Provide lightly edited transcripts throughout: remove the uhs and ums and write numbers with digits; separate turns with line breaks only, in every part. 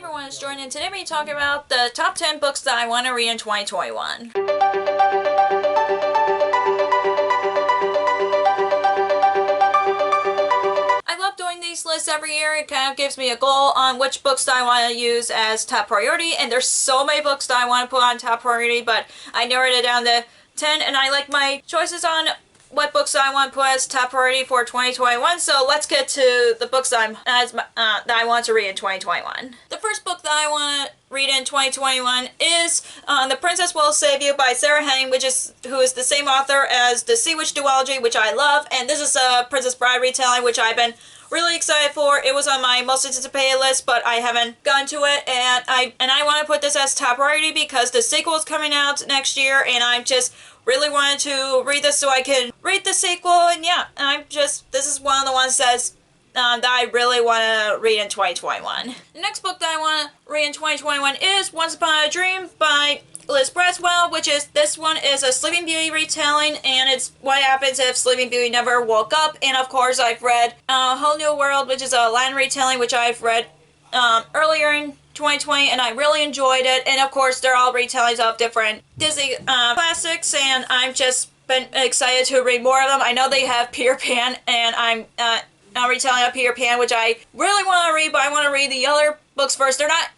everyone, it's Jordan, and today we're talking about the top 10 books that I want to read in 2021. I love doing these lists every year. It kind of gives me a goal on which books that I want to use as top priority, and there's so many books that I want to put on top priority, but I narrowed it down to 10, and I like my choices on what books I want to put as top priority for 2021. So let's get to the books that I want to read in 2021. The first book that I want to read in 2021 is The Princess Will Save You by Sarah Henning, who is the same author as the Sea Witch duology, which I love. And this is a Princess Bride retelling, which I've been really excited for. It was on my most anticipated list, but I haven't gotten to it, and I want to put this as top priority because the sequel is coming out next year, and I just really wanted to read this so I can read the sequel. And yeah, this is one of the ones that I really want to read in 2021. The next book that I want to read in 2021 is Once Upon a Dream by Liz Braswell, this one is a Sleeping Beauty retelling, and it's what happens if Sleeping Beauty never woke up. And of course, I've read A Whole New World, which is a Latin retelling, which I've read earlier in 2020, and I really enjoyed it. And of course, they're all retellings of different Disney classics, and I've just been excited to read more of them. I know they have Peter Pan, and I'm retelling of Peter Pan, which I really want to read, but I want to read the other books first. They're not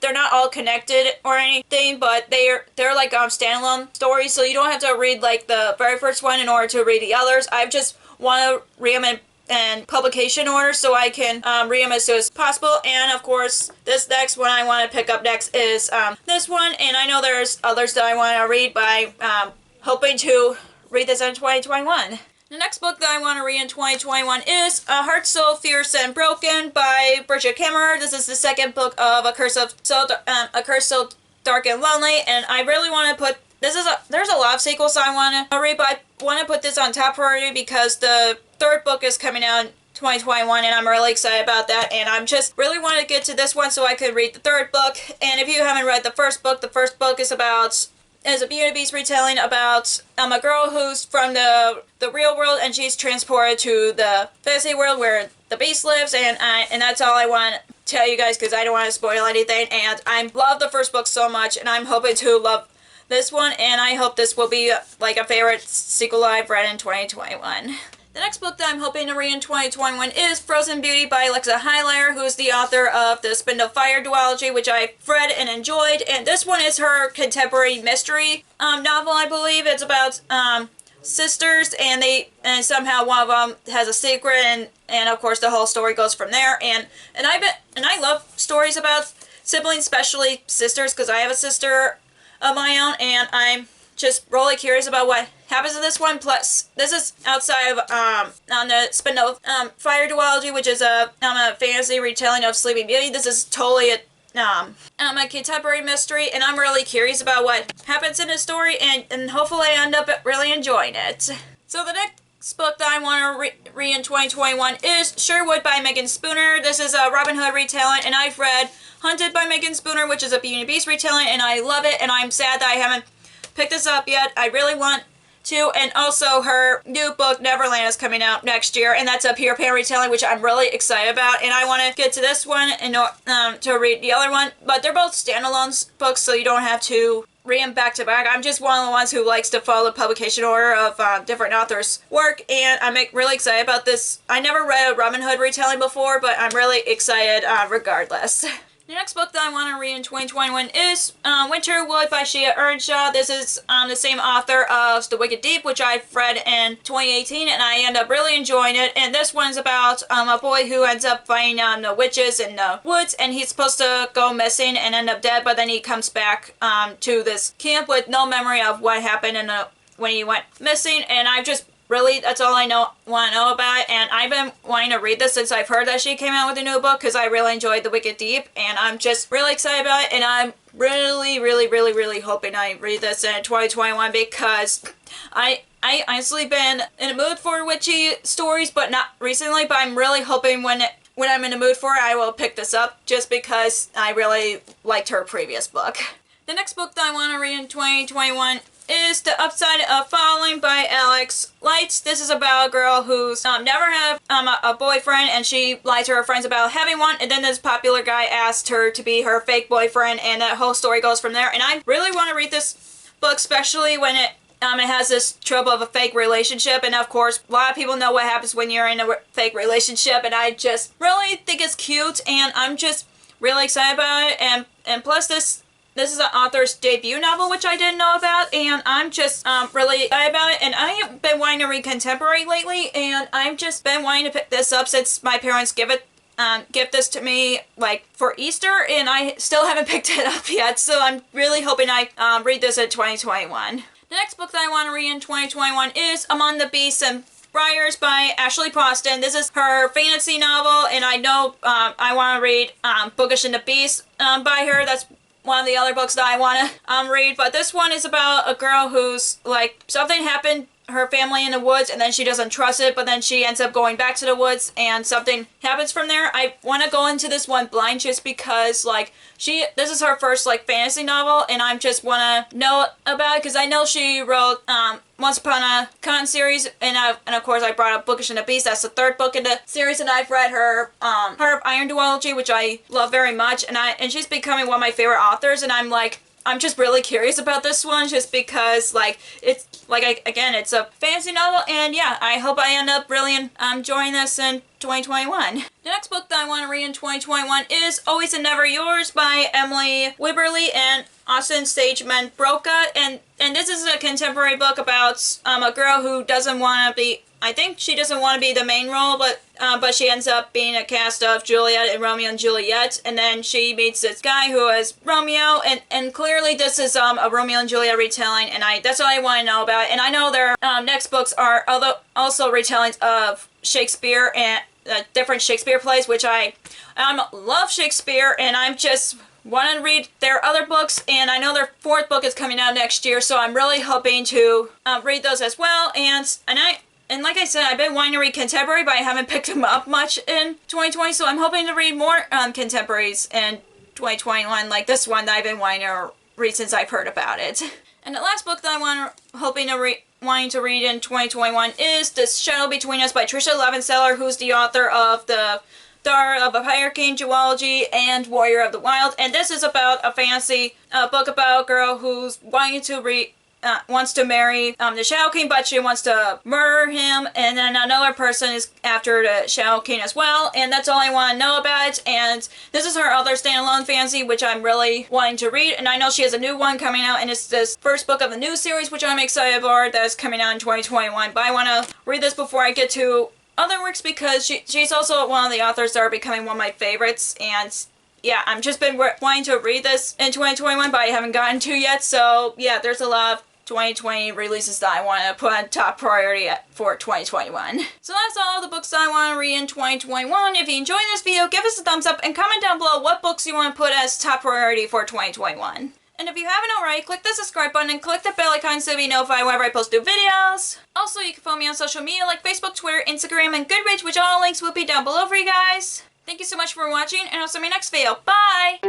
they're not all connected or anything, but they're like standalone stories, so you don't have to read like the very first one in order to read the others. I just want to read them in publication order so I can read them as soon as possible. And of course, this next one I want to pick up next is this one, and I know there's others that I want to read, but I'm hoping to read this in 2021. The next book that I want to read in 2021 is Heart So Fierce and Broken by Bridget Kemmerer. This is the second book of A Curse So Dark and Lonely, and I really want to put there's a lot of sequels I want to read, but I want to put this on top priority because the third book is coming out in 2021, and I'm really excited about that, and I'm just really want to get to this one so I could read the third book. And if you haven't read the first book is a Beauty and the Beast retelling about a girl who's from the real world, and she's transported to the fantasy world where the Beast lives, and that's all I want to tell you guys because I don't want to spoil anything. And I love the first book so much, and I'm hoping to love this one, and I hope this will be like a favorite sequel I've read in 2021. The next book that I'm hoping to read in 2021 is Frozen Beauty by Alexa Highlighter, who is the author of the Spindle Fire duology, which I've read and enjoyed. And this one is her contemporary mystery novel, I believe. It's about sisters, and somehow one of them has a secret, and of course the whole story goes from there. And I love stories about siblings, especially sisters, because I have a sister of my own, and I'm just really curious about what happens in this one. Plus, this is outside of on the Spindle Fire duology, which is a fantasy retelling of Sleeping Beauty. This is totally a contemporary mystery, and I'm really curious about what happens in the story, and hopefully I end up really enjoying it. So the next book that I want to read in 2021 is Sherwood by Megan Spooner. This is a Robin Hood retelling, and I've read Hunted by Megan Spooner, which is a Beauty and the Beast retelling, and I love it, and I'm sad that I haven't picked this up yet. I really want to. And also her new book Neverland is coming out next year, and that's a Peter Pan retelling, which I'm really excited about, and I want to get to this one and to read the other one. But they're both standalone books, so you don't have to read them back to back. I'm just one of the ones who likes to follow the publication order of different authors' work, and I'm really excited about this. I never read a Robin Hood retelling before, but I'm really excited regardless. The next book that I want to read in 2021 is Winterwood by Shea Earnshaw. This is the same author of The Wicked Deep, which I've read in 2018, and I end up really enjoying it. And this one's about a boy who ends up fighting the witches in the woods, and he's supposed to go missing and end up dead, but then he comes back to this camp with no memory of what happened when he went missing. And I've just that's all I want to know about it, and I've been wanting to read this since I've heard that she came out with a new book because I really enjoyed The Wicked Deep, and I'm just really excited about it, and I'm really hoping I read this in 2021 because I honestly been in a mood for witchy stories, but not recently, but I'm really hoping when I'm in a mood for it, I will pick this up just because I really liked her previous book. The next book that I want to read in 2021 is The Upside of Falling by Alex Lights. This is about a girl who's never had a boyfriend, and she lied to her friends about having one, and then this popular guy asked her to be her fake boyfriend, and that whole story goes from there. And I really want to read this book, especially when it has this trope of a fake relationship, and of course, a lot of people know what happens when you're in a fake relationship, and I just really think it's cute, and I'm just really excited about it, and plus this is an author's debut novel, which I didn't know about, and I'm just really excited about it, and I have been wanting to read contemporary lately, and I've just been wanting to pick this up since my parents give this to me like for Easter, and I still haven't picked it up yet, so I'm really hoping I read this in 2021. The next book that I want to read in 2021 is Among the Beasts and Briars by Ashley Poston. This is her fantasy novel, and I know I want to read Bookish and the Beast by her. That's one of the other books that I want to read, but this one is about a girl who's like, something happened her family in the woods, and then she doesn't trust it, but then she ends up going back to the woods, and something happens from there. I want to go into this one blind just because like this is her first like fantasy novel, and I just want to know about it because I know she wrote Once Upon a Con series, and of course I brought up Bookish and the Beast. That's the third book in the series, and I've read her Heart of Iron duology, which I love very much, and she's becoming one of my favorite authors, and I'm just really curious about this one just because like it's like again it's a fantasy novel, and yeah, I hope I end up really enjoying this in 2021. The next book that I want to read in 2021 is Always and Never Yours by Emily Wibberley and Austin Stageman Broca, and this is a contemporary book about a girl who doesn't want to be, I think she doesn't want to be the main role, but she ends up being a cast of Juliet and Romeo and Juliet, and then she meets this guy who is Romeo, and clearly this is a Romeo and Juliet retelling, and that's all I want to know about it. And I know their next books are also retellings of Shakespeare and different Shakespeare plays, which I love Shakespeare, and I'm just want to read their other books, and I know their fourth book is coming out next year, so I'm really hoping to read those as well. And like I said, I've been wanting to read contemporary, but I haven't picked them up much in 2020, so I'm hoping to read more contemporaries in 2021, like this one that I've been wanting to read since I've heard about it. And the last book that I'm wanting to read in 2021 is The Shadow Between Us by Tricia Levenseller, who's the author of the Daughter of a Fire King duology and Warrior of the Wild. And this is about a fantasy book about a girl who's wants to marry the Shadow King, but she wants to murder him, and then another person is after the Shadow King as well, and that's all I want to know about it. And this is her other standalone fantasy, which I'm really wanting to read, and I know she has a new one coming out, and it's this first book of the new series, which I'm excited for, that's coming out in 2021, but I want to read this before I get to other works because she's also one of the authors that are becoming one of my favorites, and yeah, I've just been wanting to read this in 2021, but I haven't gotten to yet, so yeah, there's a lot of 2020 releases that I want to put on top priority for 2021. So that's all the books that I want to read in 2021. If you enjoyed this video, give us a thumbs up and comment down below what books you want to put as top priority for 2021. And if you haven't already, click the subscribe button and click the bell icon so you'll be notified whenever I post new videos. Also, you can follow me on social media like Facebook, Twitter, Instagram, and Goodreads, which all links will be down below for you guys. Thank you so much for watching, and I'll see you in my next video. Bye!